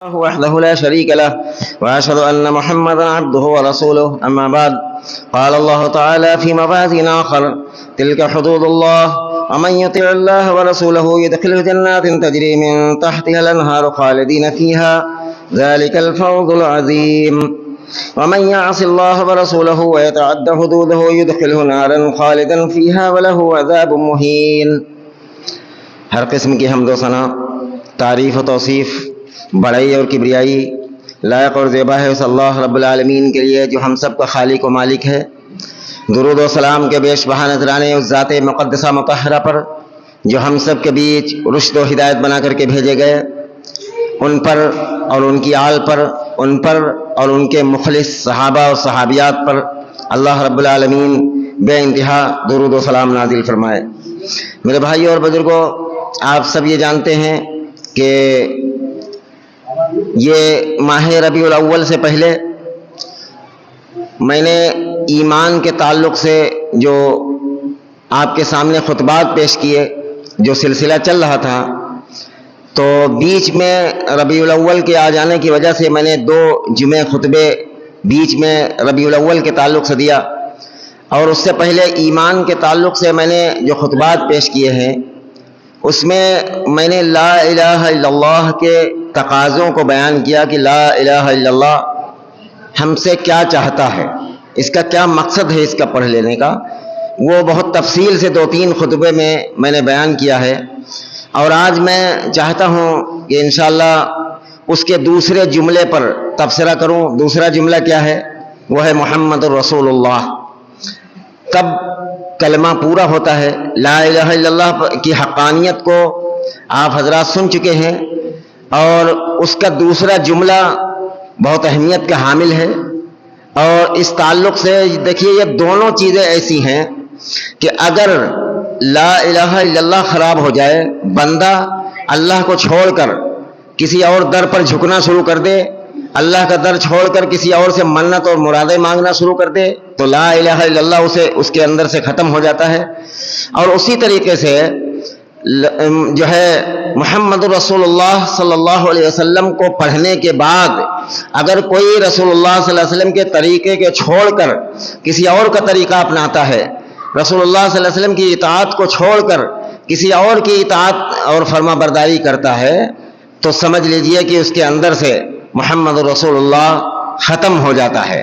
وحده لا شريك له وأشهد أن محمدا عبده ورسوله أما بعد قال الله تعالى في مواطن آخر تلك حدود الله ومن يطع الله ورسوله يدخله جنات تجري من تحتها الأنهار خالدين فيها ذلك الفوز العظيم ومن يعص الله ورسوله ويتعد حدوده يدخله نارا خالدا فيها وله عذاب مهين۔ ہر قسم کی حمد و ثنا، تعریف و توصیف، بڑائی اور کبریائی لائق اور زیبا ہے اس اللہ رب العالمین کے لیے جو ہم سب کا خالق و مالک ہے۔ درود و سلام کے بیش بہا نذرانے اس ذات مقدسہ مطہرہ پر جو ہم سب کے بیچ رشد و ہدایت بنا کر کے بھیجے گئے، ان پر اور ان کی آل پر، ان پر اور ان کے مخلص صحابہ اور صحابیات پر اللہ رب العالمین بے انتہا درود و سلام نازل فرمائے۔ میرے بھائیو اور بزرگوں، آپ سب یہ جانتے ہیں کہ یہ ماہ ربیع الاول سے پہلے میں نے ایمان کے تعلق سے جو آپ کے سامنے خطبات پیش کیے، جو سلسلہ چل رہا تھا، تو بیچ میں ربیع الاول کے آ جانے کی وجہ سے میں نے 2 جمعے خطبے بیچ میں ربیع الاول کے تعلق سے دیا، اور اس سے پہلے ایمان کے تعلق سے میں نے جو خطبات پیش کیے ہیں اس میں نے لا الہ الا اللہ کے تقاضوں کو بیان کیا کہ لا الہ الا اللہ ہم سے کیا چاہتا ہے، اس کا کیا مقصد ہے، اس کا پڑھ لینے کا۔ وہ بہت تفصیل سے 2-3 خطبے میں نے بیان کیا ہے، اور آج میں چاہتا ہوں کہ انشاءاللہ اس کے دوسرے جملے پر تبصرہ کروں۔ دوسرا جملہ کیا ہے؟ وہ ہے محمد الرسول اللہ۔ کب کلمہ پورا ہوتا ہے؟ لا الہ الا اللہ کی حقانیت کو آپ حضرات سن چکے ہیں، اور اس کا دوسرا جملہ بہت اہمیت کا حامل ہے، اور اس تعلق سے دیکھیے یہ دونوں چیزیں ایسی ہیں کہ اگر لا الہ الا اللہ خراب ہو جائے، بندہ اللہ کو چھوڑ کر کسی اور در پر جھکنا شروع کر دے، اللہ کا در چھوڑ کر کسی اور سے منت اور مرادیں مانگنا شروع کر دے، تو لا الہ الا اللہ اس کے اندر سے ختم ہو جاتا ہے۔ اور اسی طریقے سے جو ہے محمد رسول اللہ صلی اللہ علیہ وسلم کو پڑھنے کے بعد اگر کوئی رسول اللہ صلی اللہ علیہ وسلم کے طریقے کے چھوڑ کر کسی اور کا طریقہ اپناتا ہے، رسول اللہ صلی اللہ علیہ وسلم کی اطاعت کو چھوڑ کر کسی اور کی اطاعت اور فرما برداری کرتا ہے، تو سمجھ لیجئے کہ اس کے اندر سے محمد رسول اللہ ختم ہو جاتا ہے۔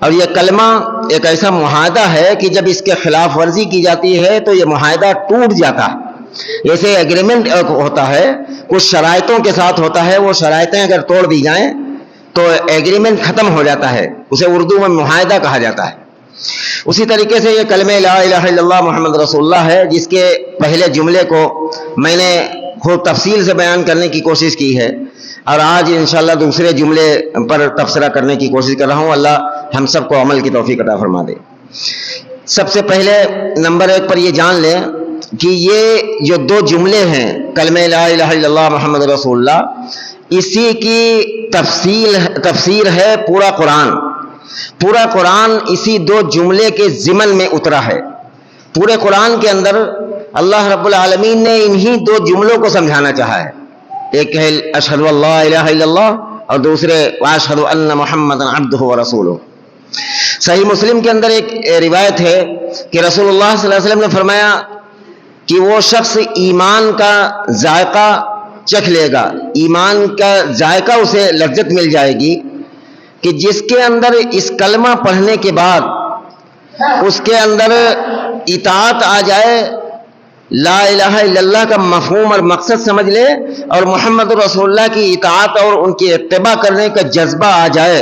اور یہ کلمہ ایک ایسا معاہدہ ہے کہ جب اس کے خلاف ورزی کی جاتی ہے تو یہ معاہدہ ٹوٹ جاتا ہے۔ جیسے ایگریمنٹ ہوتا ہے، کچھ شرائطوں کے ساتھ ہوتا ہے، وہ شرائطیں اگر توڑ دی جائیں تو ایگریمنٹ ختم ہو جاتا ہے، اسے اردو میں معاہدہ کہا جاتا ہے۔ اسی طریقے سے یہ کلمہ لا الہ الا اللہ محمد رسول اللہ ہے، جس کے پہلے جملے کو میں نے خوب تفصیل سے بیان کرنے کی کوشش کی ہے، اور آج انشاءاللہ دوسرے جملے پر تبصرہ کرنے کی کوشش کر رہا ہوں۔ اللہ ہم سب کو عمل کی توفیق عطا فرما دے۔ سب سے پہلے نمبر 1 پر یہ جان لیں کہ یہ جو 2 جملے ہیں کلمہ لا الہ الا اللہ محمد رسول اللہ، اسی کی تفسیر ہے پورا قرآن۔ پورا قرآن اسی 2 جملے کے ضمن میں اترا ہے۔ پورے قرآن کے اندر اللہ رب العالمین نے انہی 2 جملوں کو سمجھانا چاہا ہے۔ ایک ہے اشہد ان لا الہ الا اللہ، اور دوسرے واشہد ان محمدا عبدہ ورسولہ۔ صحیح مسلم کے اندر ایک روایت ہے کہ رسول اللہ صلی اللہ علیہ وسلم نے فرمایا کہ وہ شخص ایمان کا ذائقہ چکھ لے گا، ایمان کا ذائقہ اسے لذت مل جائے گی کہ جس کے اندر اس کلمہ پڑھنے کے بعد اس کے اندر اطاعت آ جائے، لا الہ الا اللہ کا مفہوم اور مقصد سمجھ لے، اور محمد رسول اللہ کی اطاعت اور ان کی اتباع کرنے کا جذبہ آ جائے،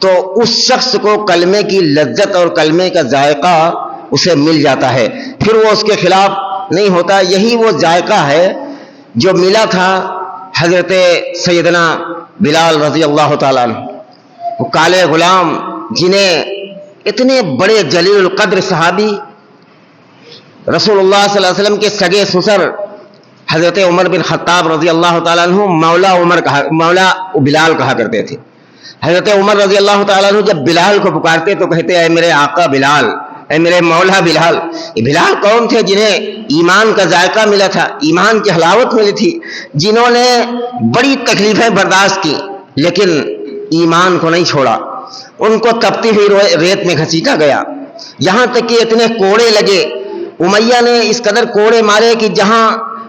تو اس شخص کو کلمے کی لذت اور کلمے کا ذائقہ اسے مل جاتا ہے، پھر وہ اس کے خلاف نہیں ہوتا۔ یہی وہ ذائقہ ہے جو ملا تھا حضرت سیدنا بلال رضی اللہ تعالیٰ عنہ، وہ کالے غلام جنہیں اتنے بڑے جلیل القدر صحابی رسول اللہ صلی اللہ علیہ وسلم کے سگے سسر حضرت عمر بن خطاب رضی اللہ تعالیٰ عنہ مولا بلال کہا کرتے تھے۔ حضرت عمر رضی اللہ تعالیٰ عنہ جب بلال کو پکارتے تو کہتے اے میرے آقا بلال، اے میرے مولا بلال۔ یہ بلال کون تھے؟ جنہیں ایمان کا ذائقہ ملا تھا، ایمان کی حلاوت ملی تھی، جنہوں نے بڑی تکلیفیں برداشت کی، لیکن ایمان کو نہیں چھوڑا، ان کو تپتی ہوئی ریت میں گھسیٹا گیا، یہاں تک کہ اتنے کوڑے لگے، امیہ نے اس قدر کوڑے مارے کہ جہاں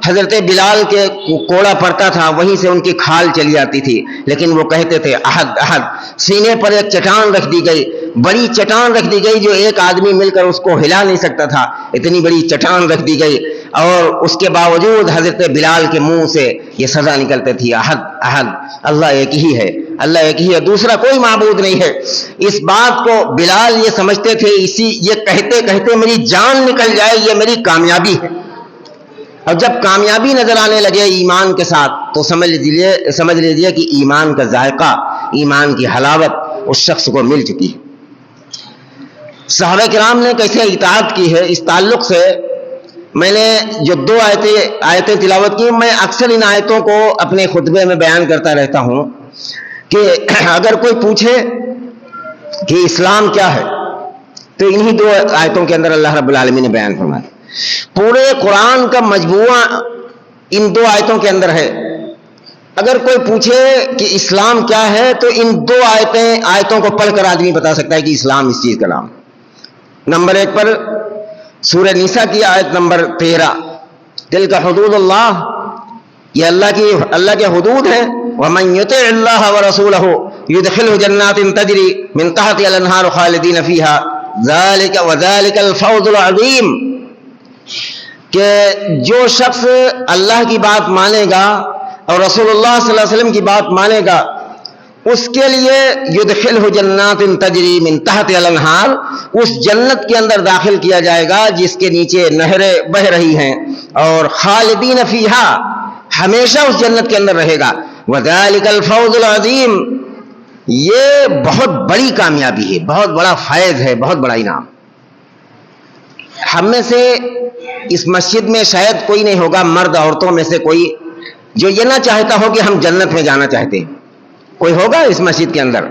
حضرت بلال کے کوڑا پڑتا تھا وہیں سے ان کی کھال چلی جاتی تھی، لیکن وہ کہتے تھے احد احد۔ سینے پر ایک چٹان رکھ دی گئی، بڑی چٹان رکھ دی گئی جو ایک آدمی مل کر اس کو ہلا نہیں سکتا تھا، اتنی بڑی چٹان رکھ دی گئی، اور اس کے باوجود حضرت بلال کے منہ سے یہ سزا نکلتی تھی احد احد، اللہ ایک ہی ہے، اللہ ایک ہی ہے، دوسرا کوئی معبود نہیں ہے۔ اس بات کو بلال یہ سمجھتے تھے، یہ کہتے کہتے میری جان نکل جائے یہ میری کامیابی ہے، اور جب کامیابی نظر آنے لگے ایمان کے ساتھ تو سمجھ لیجئے کہ ایمان کا ذائقہ، ایمان کی حلاوت اس شخص کو مل چکی ہے۔ صحابہ کرام نے کیسے اطاعت کی ہے، اس تعلق سے میں نے جو 2 آیتیں تلاوت کی، میں اکثر ان آیتوں کو اپنے خطبے میں بیان کرتا رہتا ہوں کہ اگر کوئی پوچھے کہ اسلام کیا ہے تو انہی 2 آیتوں کے اندر اللہ رب العالمین نے بیان فرمایا۔ پورے قرآن کا مجموعہ ان 2 آیتوں کے اندر ہے۔ اگر کوئی پوچھے کہ اسلام کیا ہے تو ان 2 آیتوں کو پڑھ کر آدمی بتا سکتا ہے کہ اسلام اس چیز کا نام۔ نمبر 1 پر سورہ نساء کی آیت نمبر 13، تلک حدود اللہ، یہ اللہ کے حدود ہیں، ومن یطع اللہ ورسولہ یدخلہ جنات تجری من تحتہا الانہار خالدین فیہا ذالک وذالک الفوز العظیم، کہ جو شخص اللہ کی بات مانے گا اور رسول اللہ صلی اللہ علیہ وسلم کی بات مانے گا اس کے لیے یدخلہ جنات تجری من تحتہا الانہار، اس جنت کے اندر داخل کیا جائے گا جس کے نیچے نہریں بہہ رہی ہیں، اور خالدین فیہا، ہمیشہ اس جنت کے اندر رہے گا، وذالک الفوز العظیم، یہ بہت بڑی کامیابی ہے، بہت بڑا فیض ہے، بہت بڑا انعام۔ ہم میں سے اس مسجد میں شاید کوئی نہیں ہوگا، مرد عورتوں میں سے کوئی، جو یہ نہ چاہتا ہو کہ ہم جنت میں جانا چاہتے ہیں۔ کوئی ہوگا اس مسجد کے اندر؟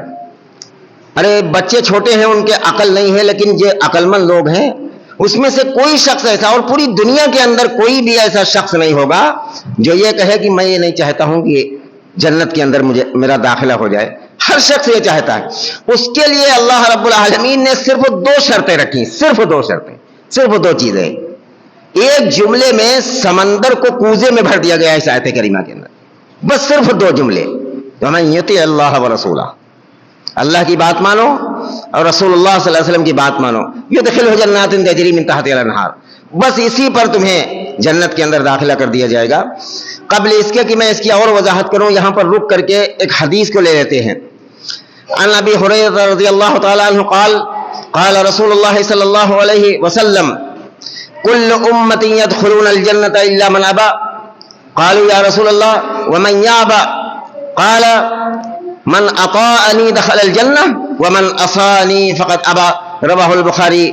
ارے بچے چھوٹے ہیں، ان کے عقل نہیں ہے، لیکن یہ عقل مند لوگ ہیں، اس میں سے کوئی شخص ایسا، اور پوری دنیا کے اندر کوئی بھی ایسا شخص نہیں ہوگا جو یہ کہے کہ میں یہ نہیں چاہتا ہوں کہ جنت کے اندر میرا داخلہ ہو جائے۔ ہر شخص یہ چاہتا ہے۔ اس کے لیے اللہ رب العالمین نے صرف 2 شرطیں رکھی، صرف 2 شرطیں، صرف 2 چیزیں۔ ایک جملے میں سمندر کو کوزے میں بھر دیا گیا ہے اس آیت کریمہ کے اندر، بس صرف 2 جملے، ومن یطع اللہ ورسولہ، اللہ کی بات مانو اور رسول اللہ صلی اللہ علیہ وسلم کی بات مانو، یدخلہ جنات تجری من تحتہا الانہار، بس اسی پر تمہیں جنت کے اندر داخلہ کر دیا جائے گا۔ قبل اس کے کہ میں اس کی اور وضاحت کروں، یہاں پر رک کر کے ایک حدیث کو لے لیتے ہیں۔ عن ابی ہریرہ رضی اللہ تعالی عنہ قال قال رسول اللہ صلی اللہ علیہ وسلم کل امتی يدخلون الجنة الا من ابى قالوا یا رسول اللہ ومن یابى قال من اطاعنی دخل الجنہ ومن عصانی فقد ابى، رواہ البخاری۔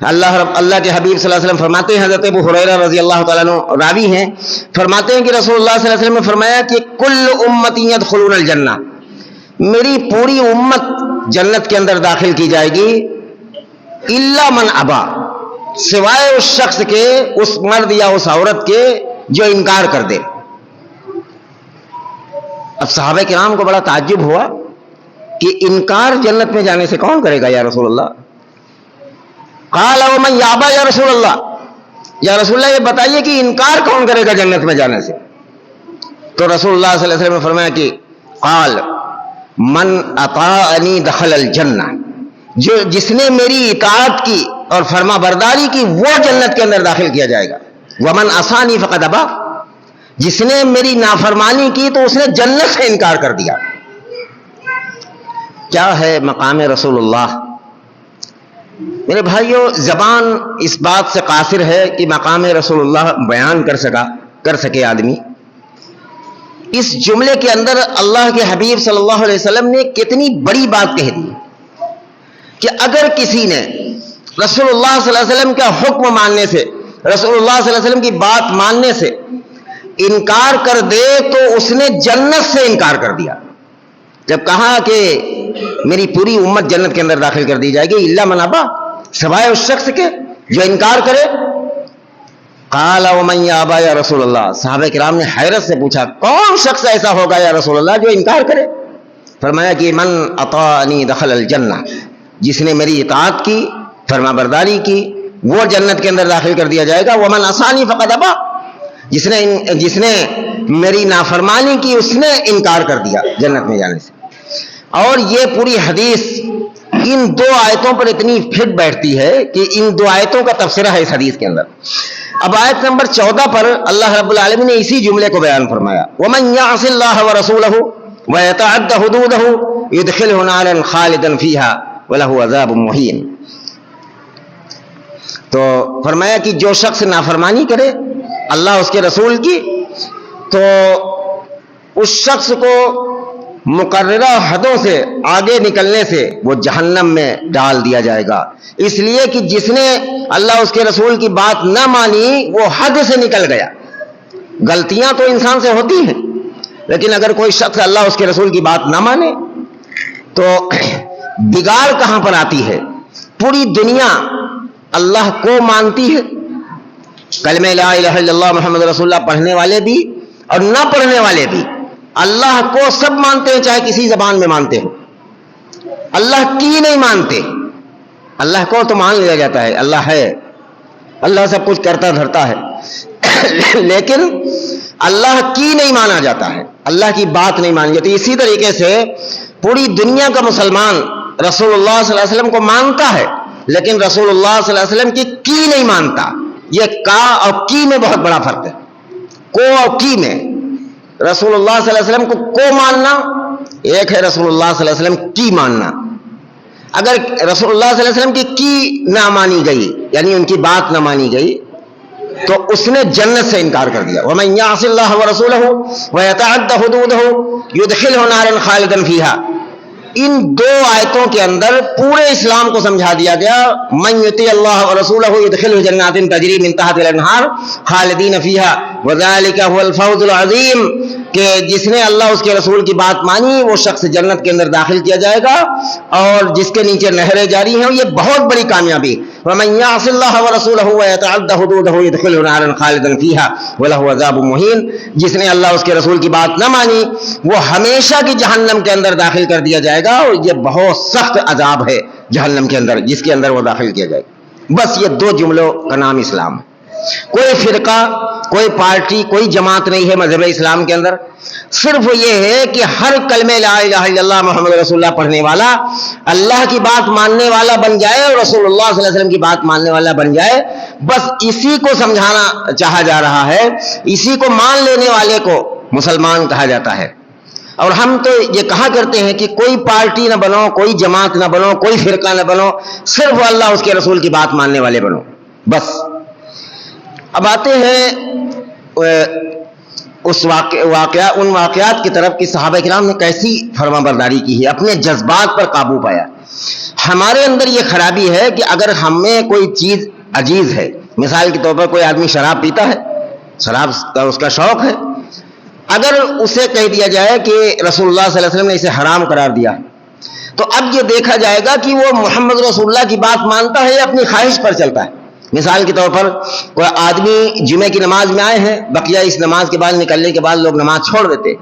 اللہ کے حبیب صلی اللہ علیہ وسلم فرماتے ہیں، حضرت ابو ہریرہ رضی اللہ تعالیٰ عنہ راوی ہیں، فرماتے ہیں کہ رسول اللہ صلی اللہ علیہ وسلم نے فرمایا کہ کل امتی يدخلون الجنہ، میری پوری امت جنت کے اندر داخل کی جائے گی، الا من ابا، سوائے اس شخص کے، اس مرد یا اس عورت کے جو انکار کر دے۔ اب صحابہ کرام کو بڑا تعجب ہوا کہ انکار جنت میں جانے سے کون کرے گا یا رسول اللہ؟ قال ومن یابا یا رسول اللہ، یا رسول اللہ یہ بتائیے کہ انکار کون کرے گا جنت میں جانے سے؟ تو رسول اللہ صلی اللہ علیہ وسلم نے فرمایا کہ قال من اطاعنی دخل الجنہ، جس نے میری اطاعت کی اور فرما برداری کی وہ جنت کے اندر داخل کیا جائے گا، ومن عصانی فقد ابا، جس نے میری نافرمانی کی تو اس نے جنت سے انکار کر دیا۔ کیا ہے مقام رسول اللہ؟ میرے بھائیوں، زبان اس بات سے قاصر ہے کہ مقام رسول اللہ بیان کر سکے آدمی۔ اس جملے کے اندر اللہ کے حبیب صلی اللہ علیہ وسلم نے کتنی بڑی بات کہہ دی کہ اگر کسی نے رسول اللہ صلی اللہ علیہ وسلم کا حکم ماننے سے، رسول اللہ صلی اللہ علیہ وسلم کی بات ماننے سے انکار کر دے تو اس نے جنت سے انکار کر دیا۔ جب کہا کہ میری پوری امت جنت کے اندر داخل کر دی جائے گی الا من ابا، سوائے اس شخص کے جو انکار کرے، قال ومن یابا یا رسول اللہ، صحابہ کرام نے حیرت سے پوچھا کون شخص ایسا ہوگا یا رسول اللہ جو انکار کرے؟ فرمایا کہ من اطاعنی دخل الجنہ، جس نے میری اطاعت کی، فرما برداری کی، وہ جنت کے اندر داخل کر دیا جائے گا۔ ومن عصانی فقد ابا، جس نے میری نافرمانی کی اس نے انکار کر دیا جنت میں جانے سے۔ اور یہ پوری حدیث ان دو آیتوں پر اتنی فٹ بیٹھتی ہے کہ ان دو آیتوں کا تبصرہ ہے اس حدیث کے اندر۔ اب آیت نمبر 14 پر اللہ رب العالمین نے اسی جملے کو بیان فرمایا، وَمَن يَعْصِ اللَّهَ وَرَسُولَهُ وَيَتَعَدَّ حُدُودَهُ يُدْخِلْهُ نَارًا خَالِدًا فِيهَا وَلَهُ عَذَابٌ مُهِينٌ۔ تو فرمایا کہ جو شخص نافرمانی کرے اللہ اس کے رسول کی، تو اس شخص کو مقررہ حدوں سے آگے نکلنے سے وہ جہنم میں ڈال دیا جائے گا، اس لیے کہ جس نے اللہ اس کے رسول کی بات نہ مانی وہ حد سے نکل گیا۔ غلطیاں تو انسان سے ہوتی ہیں، لیکن اگر کوئی شخص اللہ اس کے رسول کی بات نہ مانے تو بگاڑ کہاں پر آتی ہے؟ پوری دنیا اللہ کو مانتی ہے، کلمہ لا الہ الا اللہ محمد رسول اللہ پڑھنے والے بھی اور نہ پڑھنے والے بھی اللہ کو سب مانتے ہیں، چاہے کسی زبان میں مانتے ہو۔ اللہ کی نہیں مانتے، اللہ کو تو مان لیا جاتا ہے، اللہ ہے، اللہ سب کچھ کرتا دھرتا ہے، لیکن اللہ کی نہیں مانا جاتا ہے، اللہ کی بات نہیں مانی جاتی۔ اسی طریقے سے پوری دنیا کا مسلمان رسول اللہ صلی اللہ علیہ وسلم کو مانتا ہے، لیکن رسول اللہ صلی اللہ علیہ وسلم کی نہیں مانتا۔ یہ کا اور کی میں بہت بڑا فرق ہے، کو اور کی میں۔ رسول اللہ صلی اللہ علیہ وسلم کو ماننا ایک ہے، رسول اللہ صلی اللہ علیہ وسلم کی ماننا۔ اگر رسول اللہ صلی اللہ علیہ وسلم کی نہ مانی گئی، یعنی ان کی بات نہ مانی گئی، تو اس نے جنت سے انکار کر دیا۔ وَمَن يَعْصِ اللَّهَ وَرَسُولَهُ وَيَتَعَدَّ حُدُودَهُ يُدْخِلْهُ نَارًا خَالِدًا فِيهَا۔ ان دو آیتوں کے اندر پورے اسلام کو سمجھا دیا گیا۔ من یطیع اللہ ورسولہ یدخلہ جنات تجری من تحتہا الانہار خالدین فیہا وذالک هو الفوز العظیم، کہ جس نے اللہ اس کے رسول کی بات مانی وہ شخص جنت کے اندر داخل کیا جائے گا اور جس کے نیچے نہریں جاری ہیں، یہ بہت بڑی کامیابی۔ ومن یعص اللہ ورسولہ ویتعد حدودہ یدخلہ نارا خالدا فیہا ولہ عذاب مہین، جس نے اللہ اس کے رسول کی بات نہ مانی وہ ہمیشہ کی جہنم کے اندر داخل کر دیا جائے گا، اور یہ بہت سخت عذاب ہے جہنم کے اندر جس کے اندر وہ داخل کیا جائے گا۔ بس یہ دو جملوں کا نام اسلام ہے۔ کوئی فرقہ، کوئی پارٹی، کوئی جماعت نہیں ہے مذہب اسلام کے اندر، صرف یہ ہے کہ ہر کلمہ لا الہ الا اللہ محمد رسول اللہ پڑھنے والا اللہ کی بات ماننے والا بن جائے اور رسول اللہ صلی اللہ علیہ وسلم کی بات ماننے والا بن جائے۔ بس اسی کو سمجھانا چاہا جا رہا ہے، اسی کو مان لینے والے کو مسلمان کہا جاتا ہے۔ اور ہم تو یہ کہا کرتے ہیں کہ کوئی پارٹی نہ بنو، کوئی جماعت نہ بنو، کوئی فرقہ نہ بنو، صرف اللہ اس کے رسول کی بات ماننے والے بنو بس۔ اب آتے ہیں ان واقعات کی طرف کہ صحابہ کرام نے کیسی فرما برداری کی ہے، اپنے جذبات پر قابو پایا۔ ہمارے اندر یہ خرابی ہے کہ اگر ہمیں کوئی چیز عزیز ہے، مثال کے طور پر کوئی آدمی شراب پیتا ہے، شراب کا اس کا شوق ہے، اگر اسے کہہ دیا جائے کہ رسول اللہ صلی اللہ علیہ وسلم نے اسے حرام قرار دیا، تو اب یہ دیکھا جائے گا کہ وہ محمد رسول اللہ کی بات مانتا ہے یا اپنی خواہش پر چلتا ہے۔ مثال کے طور پر کوئی آدمی جمعے کی نماز میں آئے ہیں، بقیہ اس نماز کے بعد نکلنے کے بعد لوگ نماز چھوڑ دیتے۔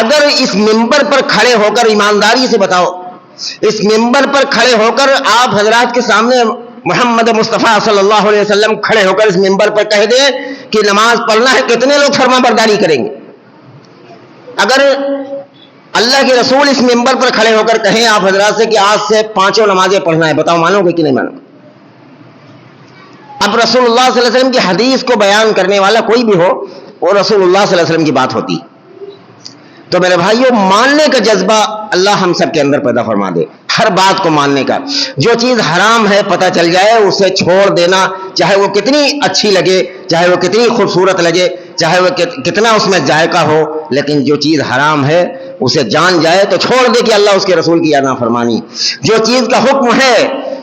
اگر اس ممبر پر کھڑے ہو کر، ایمانداری سے بتاؤ، اس ممبر پر کھڑے ہو کر آپ حضرات کے سامنے محمد مصطفیٰ صلی اللہ علیہ وسلم کھڑے ہو کر اس ممبر پر کہہ دیں کہ نماز پڑھنا ہے، کتنے لوگ فرما برداری کریں گے؟ اگر اللہ کے رسول اس ممبر پر کھڑے ہو کر کہیں آپ حضرات سے کہ آج سے 5 نمازیں پڑھنا ہے، بتاؤ مانو گے کہ نہیں مانو گے؟ اب رسول اللہ صلی اللہ علیہ وسلم کی حدیث کو بیان کرنے والا کوئی بھی ہو، وہ رسول اللہ صلی اللہ علیہ وسلم کی بات ہوتی۔ تو میرے بھائیوں، ماننے کا جذبہ اللہ ہم سب کے اندر پیدا فرما دے، ہر بات کو ماننے کا۔ جو چیز حرام ہے پتہ چل جائے اسے چھوڑ دینا، چاہے وہ کتنی اچھی لگے، چاہے وہ کتنی خوبصورت لگے، چاہے وہ کتنا اس میں ذائقہ ہو، لیکن جو چیز حرام ہے اسے جان جائے تو چھوڑ دے کہ اللہ اس کے رسول کی نافرمانی۔ جو چیز کا حکم ہے،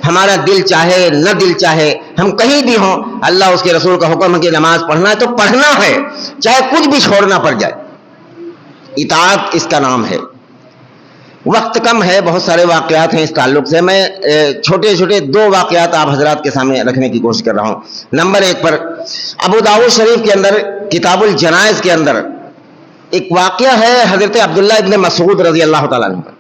ہمارا دل چاہے نہ دل چاہے، ہم کہیں بھی ہوں، اللہ اس کے رسول کا حکم ہے کہ نماز پڑھنا ہے تو پڑھنا ہے، چاہے کچھ بھی چھوڑنا پڑ جائے۔ اطاعت اس کا نام ہے۔ وقت کم ہے، بہت سارے واقعات ہیں اس تعلق سے، میں چھوٹے چھوٹے 2 واقعات آپ حضرات کے سامنے رکھنے کی کوشش کر رہا ہوں۔ نمبر 1 پر ابو داؤد شریف کے اندر کتاب الجنائز کے اندر ایک واقعہ ہے حضرت عبداللہ ابن مسعود رضی اللہ تعالیٰ عنہ کا،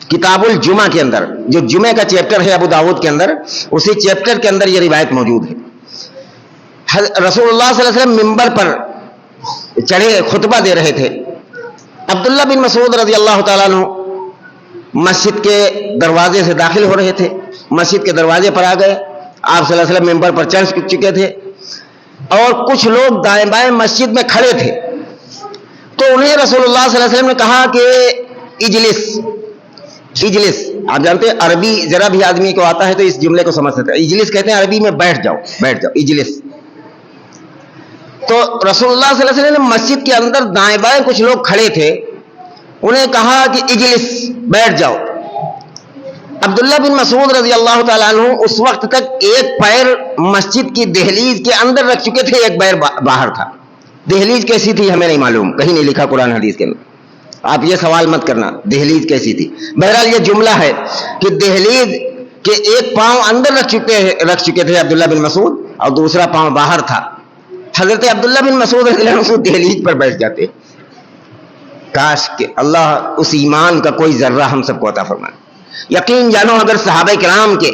کتاب الجمعہ کے اندر، جو جمعہ کا چیپٹر ہے ابو داؤد کے اندر، اسی چیپٹر کے اندر یہ روایت موجود ہے۔ رسول اللہ صلی اللہ علیہ وسلم ممبر پر چڑھے خطبہ دے رہے تھے، عبداللہ بن مسعود رضی اللہ تعالیٰ عنہ مسجد کے دروازے سے داخل ہو رہے تھے، مسجد کے دروازے پر آ گئے، آپ صلی اللہ علیہ وسلم ممبر پر چڑھ چکے تھے اور کچھ لوگ دائیں بائیں مسجد میں کھڑے تھے، تو انہیں رسول اللہ صلی اللہ علیہ وسلم نے کہا کہ اجلس، آپ جانتے ہیں عربی ذرا بھی آدمی کو آتا ہے تو اس جملے کو سمجھ سکتا ہے، اجلس کہتے ہیں عربی میں بیٹھ جاؤ اجلس۔ تو رسول اللہ صلی اللہ علیہ وسلم نے مسجد کے اندر دائیں بائیں کچھ لوگ کھڑے تھے، انہیں کہا کہ اجلس، بیٹھ جاؤ۔ عبداللہ بن مسعود رضی اللہ تعالیٰ عنہ اس وقت تک ایک پیر مسجد کی دہلیز کے اندر رکھ چکے تھے، ایک پیر باہر تھا۔ دہلیز کیسی تھی ہمیں نہیں معلوم، کہیں نہیں لکھا قرآن حدیث کے اندر، آپ یہ سوال مت کرنا دہلیز کیسی تھی۔ بہرحال یہ جملہ ہے کہ دہلیز کے ایک پاؤں اندر رکھ چکے تھے عبداللہ بن مسعود اور دوسرا پاؤں باہر تھا۔ حضرت عبداللہ بن مسعود رضی اللہ عنہ دہلیز پر بیٹھ جاتے، کاش کہ اللہ اس ایمان کا کوئی ذرہ ہم سب کو عطا فرمائے۔ یقین جانو اگر صحابہ کرام کے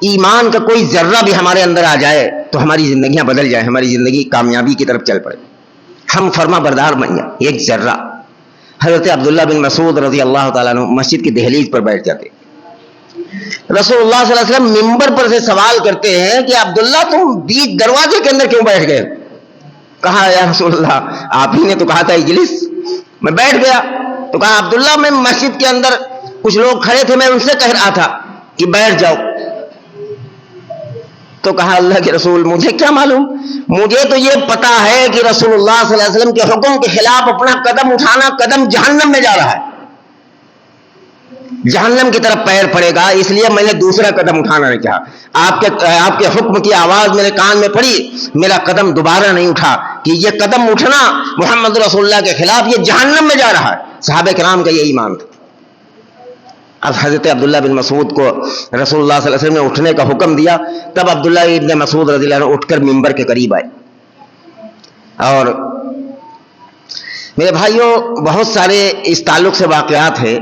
ایمان کا کوئی ذرہ بھی ہمارے اندر آ جائے تو ہماری زندگیاں بدل جائیں، ہماری زندگی کامیابی کی طرف چل پڑے، ہم فرما بردار بن جائیں۔ ایک ذرہ حضرت عبداللہ بن مسعود رضی اللہ تعالیٰ عنہ مسجد کی دہلیز پر بیٹھ جاتے، رسول اللہ صلی اللہ علیہ وسلم ممبر پر سے سوال کرتے ہیں کہ عبداللہ تم بیچ دروازے کے اندر کیوں بیٹھ گئے؟ کہا یا رسول اللہ آپ ہی نے تو کہا تھا اجلس، میں بیٹھ گیا۔ تو کہا عبداللہ میں مسجد کے اندر کچھ لوگ کھڑے تھے، میں ان سے کہہ رہا تھا کہ بیٹھ جاؤ۔ تو کہا اللہ کے رسول مجھے کیا معلوم، مجھے تو یہ پتا ہے کہ رسول اللہ صلی اللہ علیہ وسلم کے حکم کے خلاف اپنا قدم اٹھانا قدم جہنم میں جا رہا ہے، جہنم کی طرف پیر پڑے گا، اس لیے میں نے دوسرا قدم اٹھانا نہیں چاہا۔ آپ کے حکم کی آواز میرے کان میں پڑی، میرا قدم دوبارہ نہیں اٹھا کہ یہ قدم اٹھنا محمد رسول اللہ کے خلاف یہ جہنم میں جا رہا ہے۔ صحابہ کرام کا یہ ایمان تھا۔ اب حضرت عبداللہ بن مسعود کو رسول اللہ صلی اللہ علیہ وسلم نے اٹھنے کا حکم دیا، تب عبداللہ ابن مسعود رضی اللہ عنہ اٹھ کر ممبر کے قریب آئے۔ اور میرے بھائیوں بہت سارے اس تعلق سے واقعات ہیں۔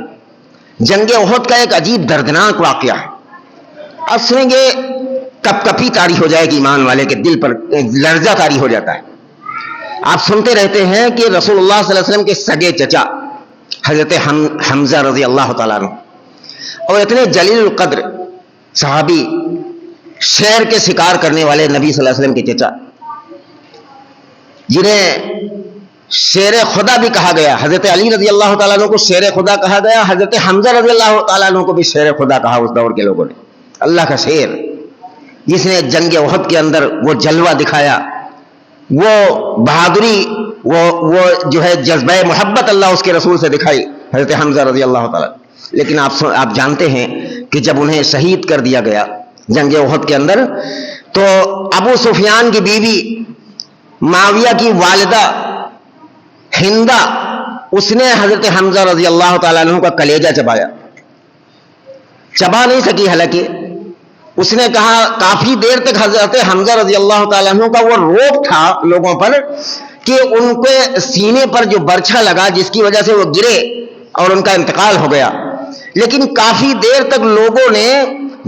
جنگ احد کا ایک عجیب دردناک واقعہ ہے، اب سنیں گے کپ کپی طاری ہو جائے گی ایمان والے کے دل پر، لرزہ طاری ہو جاتا ہے۔ آپ سنتے رہتے ہیں کہ رسول اللہ صلی اللہ علیہ وسلم کے سگے چچا حضرت حمزہ رضی اللہ تعالیٰ عنہ اور اتنے جلیل القدر صحابی، شیر کے شکار کرنے والے نبی صلی اللہ علیہ وسلم کے چچا، جنہیں شیر خدا بھی کہا گیا، حضرت علی رضی اللہ تعالیٰ عنہ کو شیر خدا کہا گیا، حضرت حمزہ رضی اللہ تعالیٰ عنہ کو بھی شیر خدا کہا اس دور کے لوگوں نے۔ اللہ کا شیر جس نے جنگ احد کے اندر وہ جلوہ دکھایا، وہ بہادری، وہ جو ہے جذبہ محبت اللہ اس کے رسول سے دکھائی، حضرت حمزہ رضی اللہ تعالیٰ۔ لیکن آپ جانتے ہیں کہ جب انہیں شہید کر دیا گیا جنگ احد کے اندر، تو ابو سفیان کی بیوی، معاویہ کی والدہ ہندہ، اس نے حضرت حمزہ رضی اللہ تعالیٰ عنہ کا کلیجہ چبایا، چبا نہیں سکی، حالانکہ اس نے کہا کافی دیر تک حضرت حمزہ رضی اللہ تعالیٰ عنہ کا وہ روب تھا لوگوں پر کہ ان کے سینے پر جو برچھا لگا جس کی وجہ سے وہ گرے اور ان کا انتقال ہو گیا، لیکن کافی دیر تک لوگوں نے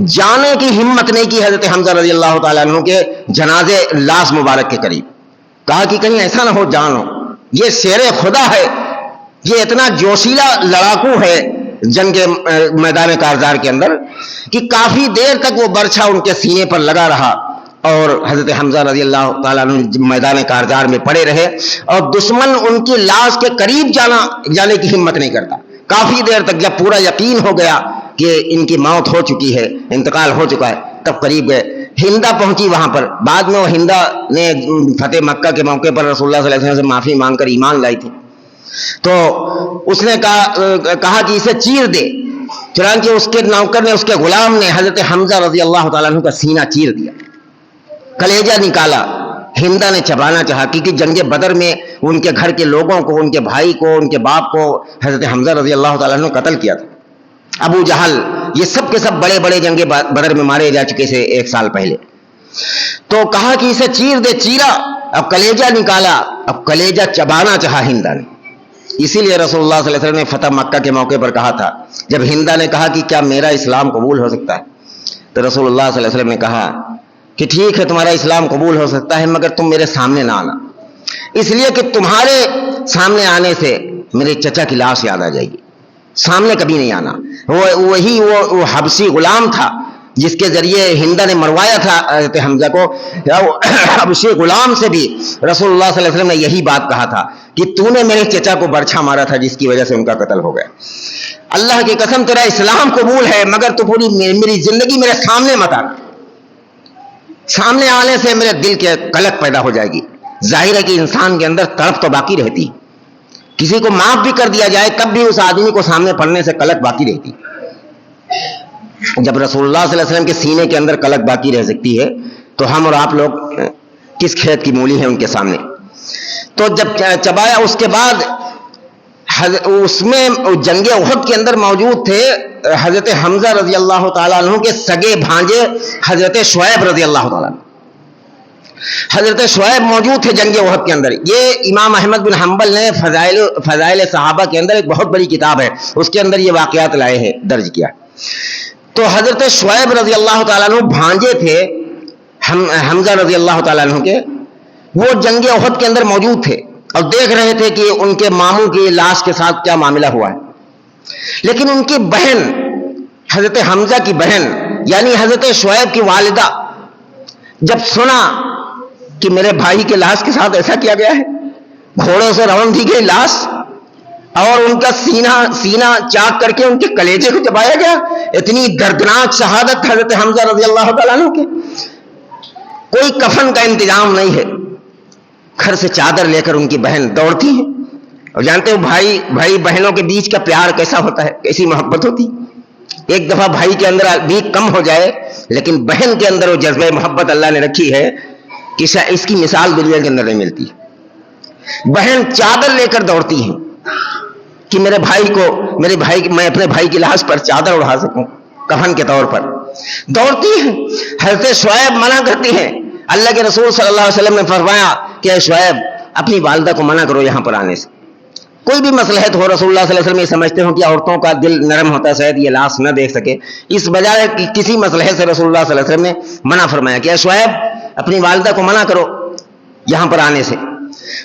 جانے کی ہمت نہیں کی حضرت حمزہ رضی اللہ تعالیٰ عنہ کے جنازے لاش مبارک کے قریب۔ کہا کہ کہیں ایسا نہ ہو جان ہو، یہ شیر خدا ہے، یہ اتنا جوشیلا لڑاکو ہے جنگ کے میدان کارزار کے اندر کہ کافی دیر تک وہ برچھا ان کے سینے پر لگا رہا اور حضرت حمزہ رضی اللہ تعالیٰ عنہ میدان کارزار میں پڑے رہے اور دشمن ان کی لاش کے قریب جانے کی ہمت نہیں کرتا۔ کافی دیر تک جب پورا یقین ہو گیا کہ ان کی موت ہو چکی ہے، انتقال ہو چکا ہے، تب قریب گئے۔ ہندہ پہنچی وہاں پر، بعد میں وہ ہندہ نے فتح مکہ کے موقع پر رسول اللہ صلی اللہ علیہ وسلم سے معافی مانگ کر ایمان لائی تھی، تو اس نے کہا کہ اسے چیر دے، چنانچہ اس کے نوکر نے، اس کے غلام نے حضرت حمزہ رضی اللہ تعالیٰ عنہ کا سینہ چیر دیا، کلیجہ نکالا۔ ہندہ نے چبانا چاہا کیونکہ جنگ بدر میں ان کے گھر کے لوگوں کو، ان کے بھائی کو، ان کے باپ کو حضرت حمزہ رضی اللہ تعالیٰ عنہ قتل کیا تھا، ابو جہل، یہ سب کے سب بڑے بڑے جنگ بدر میں مارے جا چکے تھے 1 سال پہلے. تو کہا کہ اسے چیر دے، چیرا، اب کلیجہ نکالا، اب کلیجہ چبانا چاہا ہندا نے. اسی لیے رسول اللہ صلی اللہ علیہ وسلم نے فتح مکہ کے موقع پر کہا تھا، جب ہندا نے کہا کہ کیا میرا اسلام قبول ہو سکتا ہے، تو رسول اللہ صلی اللہ علیہ وسلم نے کہا کہ ٹھیک ہے تمہارا اسلام قبول ہو سکتا ہے، مگر تم میرے سامنے نہ آنا، اس لیے کہ تمہارے سامنے آنے سے میرے چچا کی لاش یاد آ جائے گی. سامنے کبھی نہیں آنا. وہ حبشی غلام تھا جس کے ذریعے ہندا نے مروایا تھا حضرت حمزہ کو. حبشی غلام سے بھی رسول اللہ صلی اللہ علیہ وسلم نے یہی بات کہا تھا کہ تو نے میرے چچا کو برچھا مارا تھا جس کی وجہ سے ان کا قتل ہو گیا. اللہ کی قسم تیرا اسلام قبول ہے، مگر تو پوری میری زندگی میرے سامنے مت آنا. سامنے آنے سے میرے دل کے قلق پیدا ہو جائے گی. ظاہر ہے کہ انسان کے اندر تڑپ تو باقی رہتی، کسی کو معاف بھی کر دیا جائے تب بھی اس آدمی کو سامنے پڑنے سے قلق باقی رہتی. جب رسول اللہ صلی اللہ علیہ وسلم کے سینے کے اندر قلق باقی رہ سکتی ہے تو ہم اور آپ لوگ کس کھیت کی مولی ہیں ان کے سامنے. تو جب چبایا اس کے بعد اس میں جنگ احد کے اندر موجود تھے حضرت حمزہ رضی اللہ تعالیٰ عنہ کے سگے بھانجے حضرت شعیب رضی اللہ تعالیٰ عنہ. حضرت شعیب موجود تھے جنگ احد کے اندر. یہ امام احمد بن حنبل نے فضائل صحابہ کے اندر ایک بہت بڑی کتاب ہے، اس کے اندر یہ واقعات لائے ہیں، درج کیا. تو حضرت شعیب رضی اللہ تعالیٰ عنہ بھانجے تھے حمزہ رضی اللہ تعالیٰ عنہ کے، وہ جنگ احد کے اندر موجود تھے اور دیکھ رہے تھے کہ ان کے ماموں کی لاش کے ساتھ کیا معاملہ ہوا ہے. لیکن ان کی بہن حضرت حمزہ کی بہن یعنی حضرت شعیب کی والدہ جب سنا کہ میرے بھائی کے لاش کے ساتھ ایسا کیا گیا ہے، گھوڑوں سے رون دی گئی لاش اور ان کا سینہ چاک کر کے ان کے کلیجے کو چبایا گیا، اتنی دردناک شہادت حضرت حمزہ رضی اللہ تعالیٰ عنہ کے. کوئی کفن کا انتظام نہیں ہے. گھر سے چادر لے کر ان کی بہن دوڑتی ہے. اور جانتے ہو بھائی بہنوں کے بیچ کا پیار کیسا ہوتا ہے، کیسی محبت ہوتی. ایک دفعہ بھائی کے اندر بھی کم ہو جائے لیکن بہن کے اندر وہ جذبہ محبت اللہ نے رکھی ہے کہ اس کی مثال دنیا کے اندر نہیں ملتی. بہن چادر لے کر دوڑتی ہیں کہ میں اپنے بھائی کی لاش پر چادر اڑا سکوں کفن کے طور پر. دوڑتی ہیں. حضرت شعیب منع کرتی ہیں. اللہ کے رسول صلی اللہ علیہ وسلم نے فرمایا کہ اے شعیب اپنی والدہ کو منع کرو یہاں پر آنے سے. کوئی بھی مصلحت ہو، رسول اللہ صلی اللہ علیہ وسلم یہ سمجھتے ہوں کہ عورتوں کا دل نرم ہوتا ہے، شاید یہ لاش نہ دیکھ سکے، اس بجائے کسی مصلحت سے رسول اللہ صلی اللہ علیہ وسلم نے منع فرمایا کہ اے شعیب اپنی والدہ کو منع کرو یہاں پر آنے سے.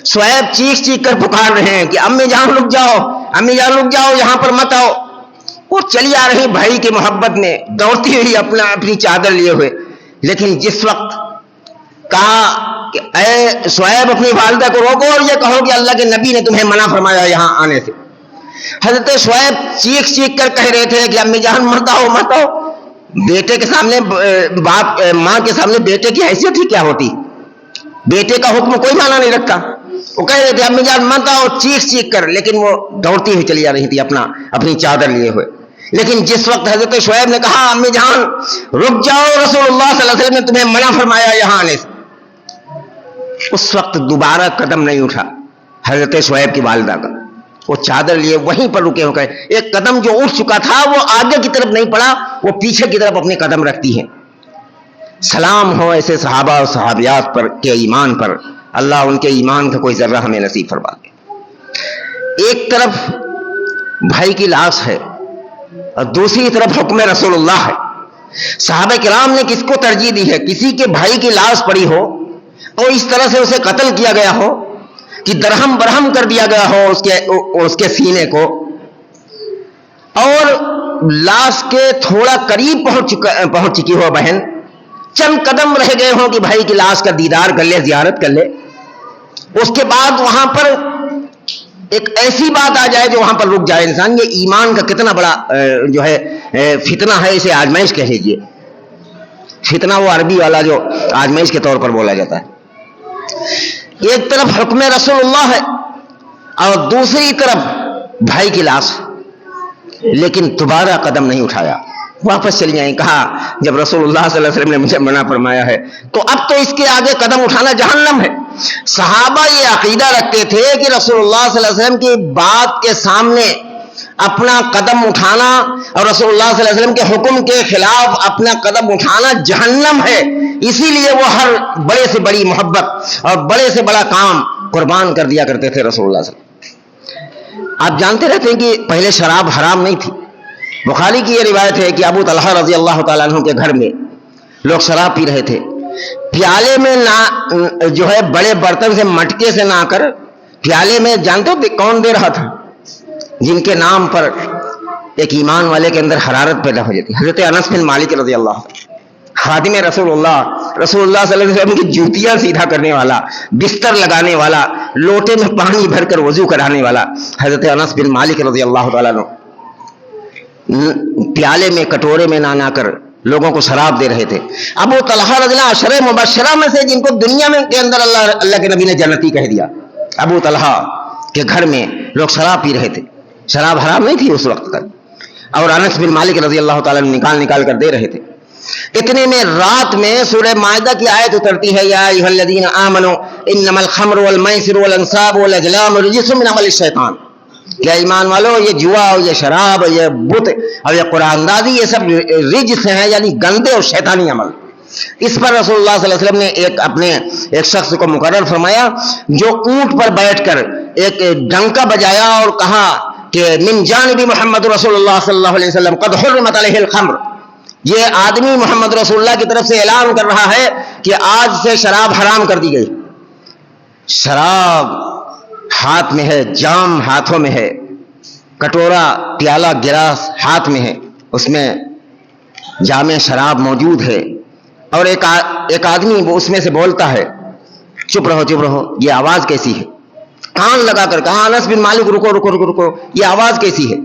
شعیب چیخ چیخ کر پکار رہے ہیں کہ امی جان رک جاؤ، امی جان رک جاؤ، یہاں پر مت آؤ. وہ چلی آ رہی بھائی کی محبت میں دوڑتی ہوئی اپنی چادر لیے ہوئے. لیکن جس وقت کہا کہ اے شعیب اپنی والدہ کو روکو اور یہ کہو کہ اللہ کے نبی نے تمہیں منع فرمایا یہاں آنے سے. حضرت شعیب چیخ چیخ کر کہہ رہے تھے کہ امی جان مت آؤ مت آؤ. بیٹے کے سامنے ماں کے سامنے بیٹے کی حیثیت ہی کیا ہوتی، بیٹے کا حکم کوئی معنی نہیں رکھتا. وہ کہہ رہے تھے امی جان مت آؤ چیخ چیخ کر، لیکن وہ دوڑتی ہوئی چلی آ رہی تھی اپنی چادر لیے ہوئے. لیکن جس وقت حضرت شعیب نے کہا امی جان رک جاؤ، رسول اللہ صلی اللہ علیہ وسلم نے تمہیں منع فرمایا یہاں آنے سے، اس وقت دوبارہ قدم نہیں اٹھا حضرت شعیب کی والدہ کا. وہ چادر لیے وہیں پر رکے ہو گئے. ایک قدم جو اٹھ چکا تھا وہ آگے کی طرف نہیں پڑا، وہ پیچھے کی طرف اپنے قدم رکھتی ہیں. سلام ہو ایسے صحابہ اور صحابیات پر کے ایمان پر، اللہ ان کے ایمان کا کوئی ذرہ ہمیں نصیب فرما دے. ایک طرف بھائی کی لاش ہے اور دوسری طرف حکم رسول اللہ ہے. صحابہ کرام نے کس کو ترجیح دی ہے؟ کسی کے بھائی کی لاش پڑی ہو اور اس طرح سے اسے قتل کیا گیا ہو کہ درہم برہم کر دیا گیا ہو اس کے سینے کو، اور لاش کے تھوڑا قریب پہنچ چکی ہو بہن، چند قدم رہ گئے ہوں کہ بھائی کی لاش کا دیدار کر لے، زیارت کر لے. اس کے بعد وہاں پر ایک ایسی بات آ جائے جو وہاں پر رک جائے انسان. یہ ایمان کا کتنا بڑا جو ہے فتنہ ہے، اسے آزمائش کہہ لیجیے. فتنہ وہ عربی والا جو آزمائش کے طور پر بولا جاتا ہے. ایک طرف حکم رسول اللہ ہے اور دوسری طرف بھائی کی لاش، لیکن دوبارہ قدم نہیں اٹھایا، واپس چلی جائیں. کہا جب رسول اللہ صلی اللہ علیہ وسلم نے مجھے منع فرمایا ہے تو اب تو اس کے آگے قدم اٹھانا جہنم ہے. صحابہ یہ عقیدہ رکھتے تھے کہ رسول اللہ صلی اللہ علیہ وسلم کی بات کے سامنے اپنا قدم اٹھانا اور رسول اللہ صلی اللہ علیہ وسلم کے حکم کے خلاف اپنا قدم اٹھانا جہنم ہے. اسی لیے وہ ہر بڑے سے بڑی محبت اور بڑے سے بڑا کام قربان کر دیا کرتے تھے رسول اللہ صلی اللہ علیہ وسلم. آپ جانتے رہتے ہیں کہ پہلے شراب حرام نہیں تھی. بخاری کی یہ روایت ہے کہ ابو طلحہ رضی اللہ تعالیٰ عنہ کے گھر میں لوگ شراب پی رہے تھے. پیالے میں نہ جو ہے بڑے برتن سے مٹکے سے نہ کر پیالے میں جانتے ہو کون دے رہا تھا؟ جن کے نام پر ایک ایمان والے کے اندر حرارت پیدا ہو جاتی. حضرت انس بن مالک رضی اللہ عنہ خادم رسول اللہ صلی اللہ علیہ وسلم کی جوتیاں سیدھا کرنے والا, بستر لگانے والا, لوٹے میں پانی بھر کر وضو کرانے والا حضرت انس بن مالک رضی اللہ تعالیٰ عنہ پیالے میں کٹورے میں نہ کر لوگوں کو شراب دے رہے تھے. ابو طلحہ رضی اللہ عشرہ مبشرہ میں سے جن کو دنیا میں کے اندر اللہ کے نبی نے جنتی کہہ دیا, ابو طلحہ کے گھر میں لوگ شراب پی رہے تھے. شراب حرام نہیں تھی اس وقت تک, اور انس بن مالک رضی اللہ تعالیٰ نکال کر دے رہے تھے. اتنے میں رات میں سورہ مائدہ کی آیت اترتی ہے, یا ایھا الذین آمنوا انما الخمر والمیسر والانصاب والازلام رجس من عمل الشیطان. کیا ایمان والو, یہ جوا اور یہ شراب اور یہ بت اور یہ قرآن اندازی یہ سب رجس ہیں, یعنی گندے اور شیطانی عمل. اس پر رسول اللہ صلی اللہ علیہ وسلم نے ایک شخص کو مقرر فرمایا جو اونٹ پر بیٹھ کر ایک ڈنکا بجایا اور کہا کہ من جانب محمد رسول اللہ صلی اللہ علیہ وسلم قد حرمت علیہ الخمر. یہ آدمی محمد رسول اللہ کی طرف سے اعلان کر رہا ہے کہ آج سے شراب حرام کر دی گئی. شراب ہاتھ میں ہے, جام ہاتھوں میں ہے, کٹورا پیالہ گلاس ہاتھ میں ہے, اس میں جام شراب موجود ہے, اور ایک آدمی وہ اس میں سے بولتا ہے چپ رہو, یہ آواز کیسی ہے؟ کان لگا کر کہا انس بن مالک رکو, یہ آواز کیسی ہے؟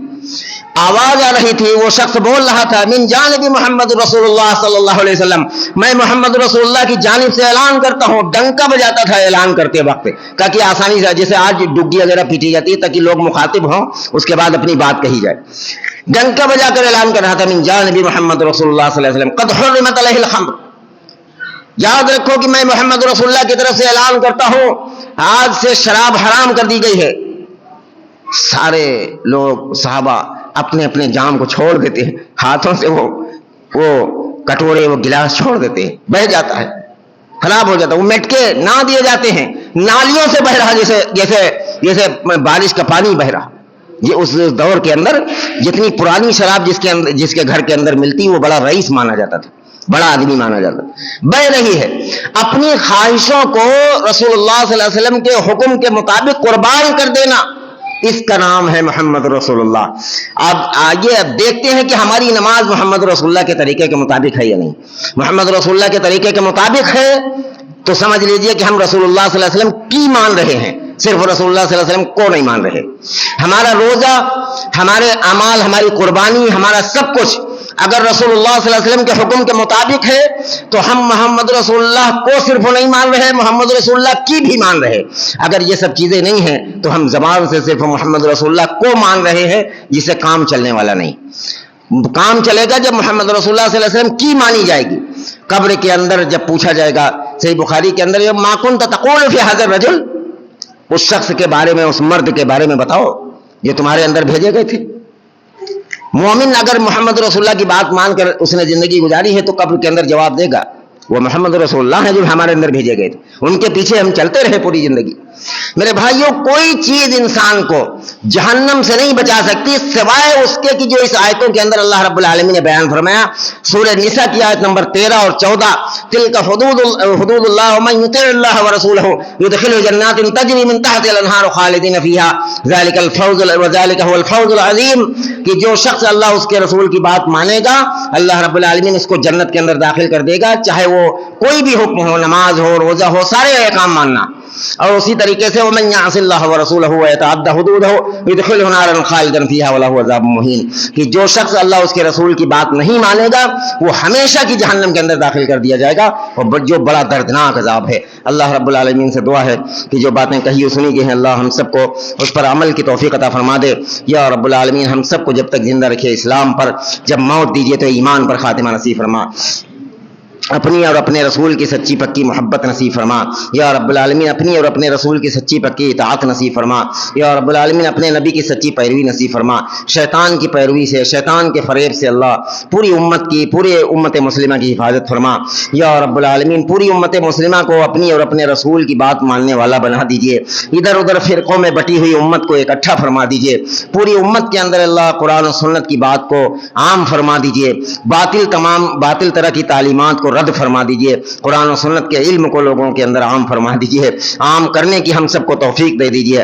آواز آ رہی تھی, وہ شخص بول رہا تھا من جانب محمد رسول اللہ صلی اللہ علیہ وسلم, میں محمد رسول اللہ کی جانب سے اعلان کرتا ہوں. ڈنکا بجاتا تھا اعلان کرتے وقت تاکہ آسانی سے, جیسے آج ڈگی وغیرہ پیٹی جاتی ہے تاکہ لوگ مخاطب ہوں, اس کے بعد اپنی بات کہی جائے. ڈنکا بجا کر اعلان کر رہا تھا من جانب محمد رسول اللہ صلی اللہ علیہ وسلم قد حرمت علیہ الخمر. یاد رکھو کہ میں محمد رسول اللہ کی طرف سے اعلان کرتا ہوں آج سے شراب حرام کر دی گئی ہے. سارے لوگ صحابہ اپنے اپنے جام کو چھوڑ دیتے ہیں, ہاتھوں سے وہ کٹورے وہ گلاس چھوڑ دیتے ہیں, بہہ جاتا ہے, خراب ہو جاتا ہے. وہ مٹکے نہ دیے جاتے ہیں, نالیوں سے بہ رہا جیسے بارش کا پانی بہ رہا. یہ اس دور کے اندر جتنی پرانی شراب جس کے گھر کے اندر ملتی وہ بڑا رئیس مانا جاتا تھا, بڑا آدمی مانا جاتا تھا. بہ رہی ہے. اپنی خواہشوں کو رسول اللہ صلی اللہ علیہ وسلم کے حکم کے مطابق قربان کر دینا, اس کا نام ہے محمد رسول اللہ. اب آگے دیکھتے ہیں کہ ہماری نماز محمد رسول اللہ کے طریقے کے مطابق ہے یا نہیں. محمد رسول اللہ کے طریقے کے مطابق ہے تو سمجھ لیجئے کہ ہم رسول اللہ صلی اللہ علیہ وسلم کی مان رہے ہیں, صرف رسول اللہ صلی اللہ علیہ وسلم کو نہیں مان رہے. ہمارا روزہ, ہمارے اعمال, ہماری قربانی, ہمارا سب کچھ اگر رسول اللہ صلی اللہ علیہ وسلم کے حکم کے مطابق ہے تو ہم محمد رسول اللہ کو صرف نہیں مان رہے, محمد رسول اللہ کی بھی مان رہے. اگر یہ سب چیزیں نہیں ہیں تو ہم زبان سے صرف محمد رسول اللہ کو مان رہے ہیں, جسے کام چلنے والا نہیں. کام چلے گا جب محمد رسول اللہ صلی اللہ علیہ وسلم کی مانی جائے گی. قبر کے اندر جب پوچھا جائے گا, صحیح بخاری کے اندر, ما کنت تقول فی ھذا الرجل, اس شخص کے بارے میں, اس مرد کے بارے میں بتاؤ یہ تمہارے اندر بھیجے گئے تھے. مومن اگر محمد رسول اللہ کی بات مان کر اس نے زندگی گزاری ہے تو قبر کے اندر جواب دے گا وہ محمد رسول اللہ ہیں جو ہمارے اندر بھیجے گئے تھے, ان کے پیچھے ہم چلتے رہے پوری زندگی. میرے بھائیوں, کوئی چیز انسان کو جہنم سے نہیں بچا سکتی سوائے اس کے کہ جو اس آیتوں کے اندر اللہ رب العالمین نے بیان فرمایا. سورہ نساء کی آیت نمبر 13 اور 14, تلک حدود اللہ ومن یطع اللہ ورسولہ یدخلہ جنات تجری من تحتہا الانہار خالدین فیہا ذالک هو الفوز العظیم, کہ جو شخص اللہ اس کے رسول کی بات مانے گا اللہ رب العالمین اس کو جنت کے اندر داخل کر دے گا, چاہے وہ کوئی بھی حکم ہو, نماز ہو, روزہ ہو, سارے احکام ماننا. اور اسی طریقے سے ومن یعص اللہ ورسولہ ویتعدی حدودہ یدخلہ نارا خالدا فیہا ولہ عذاب مہین, کہ جو شخص اللہ اس کے رسول کی بات نہیں مانے گا وہ ہمیشہ کی جہنم کے اندر داخل کر دیا جائے گا, اور جو بڑا دردناک عذاب ہے. اللہ رب العالمین سے دعا ہے کہ جو باتیں کہی اور سنی گئی ہیں اللہ ہم سب کو اس پر عمل کی توفیق عطا فرما دے. یا رب العالمین ہم سب کو جب تک زندہ رکھے اسلام پر, جب موت دیجیے تو ایمان پر خاتمہ نصیب فرما. اپنی اور اپنے رسول کی سچی پکی محبت نصیب فرما یا رب العالمین، اپنی اور اپنے رسول کی سچی پکی اطاعت نصیب فرما یا رب العالمین، اپنے نبی کی سچی پیروی نصیب فرما، شیطان کی پیروی سے، شیطان کے فریب سے اللہ پوری امت مسلمہ کی حفاظت فرما یا رب العالمین، پوری امت مسلمہ کو اپنی اور اپنے رسول کی بات ماننے والا بنا دیجیے، ادھر ادھر فرقوں میں بٹی ہوئی امت کو اکٹھا فرما دیجیے، پوری امت کے اندر اللہ قرآن و سنت کی بات کو عام فرما دیجیے، باطل طرح کی تعلیمات کو رد فرما دیجیے، قرآن و سنت کے علم کو لوگوں کے اندر عام فرما دیجیے، عام کرنے کی ہم سب کو توفیق دے دیجیے،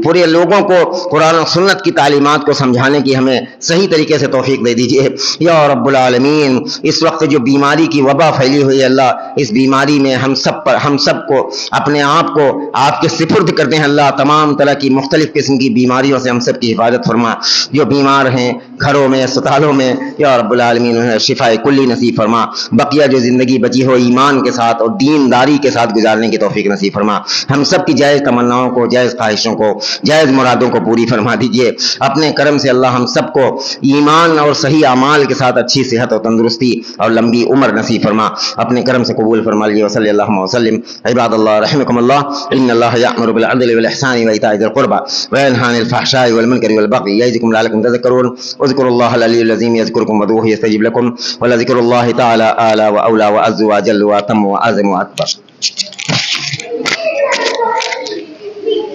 پورے لوگوں کو قرآن و سنت کی تعلیمات کو سمجھانے کی ہمیں صحیح طریقے سے توفیق دے دیجیے یا رب العالمین۔ اس وقت جو بیماری کی وبا پھیلی ہوئی ہے اللہ، اس بیماری میں ہم سب کو اپنے آپ کو آپ کے سپرد کرتے ہیں اللہ، تمام طرح کی مختلف قسم کی بیماریوں سے ہم سب کی حفاظت فرما، جو بیمار ہیں گھروں میں اسپتالوں میں یا رب العالمین انہیں شفاء کلی نصیب فرما، بقیہ جو زندگی بچی ہو ایمان کے ساتھ اور دینداری کے ساتھ گزارنے کی توفیق نصیب فرما، ہم سب کی جائز تمناؤں کو، جائز خواہشوں کو، جائز مرادوں کو پوری فرما دیجیے، اپنے کرم سے اللہ ہم سب کو ایمان اور صحیح اعمال کے ساتھ اچھی صحت اور تندرستی اور لمبی عمر نصیب فرما، اپنے کرم سے قبول فرما لیجیے۔ وصلی اللہ وسلم عباد اللہ رحمکم اللہ، ان اللہ یأمر بالعدل والإحسان وإیتاء ذی القربى وینہی عن الفحشاء والمنکر والبغی یعظکم لعلکم تذکرون، اذکروا اللہ العلی العظیم یذکرکم وادعوہ یستجب لکم ولذکر اللہ تعالی اعلی واولی واعز واجل واتم واعظم واکبر۔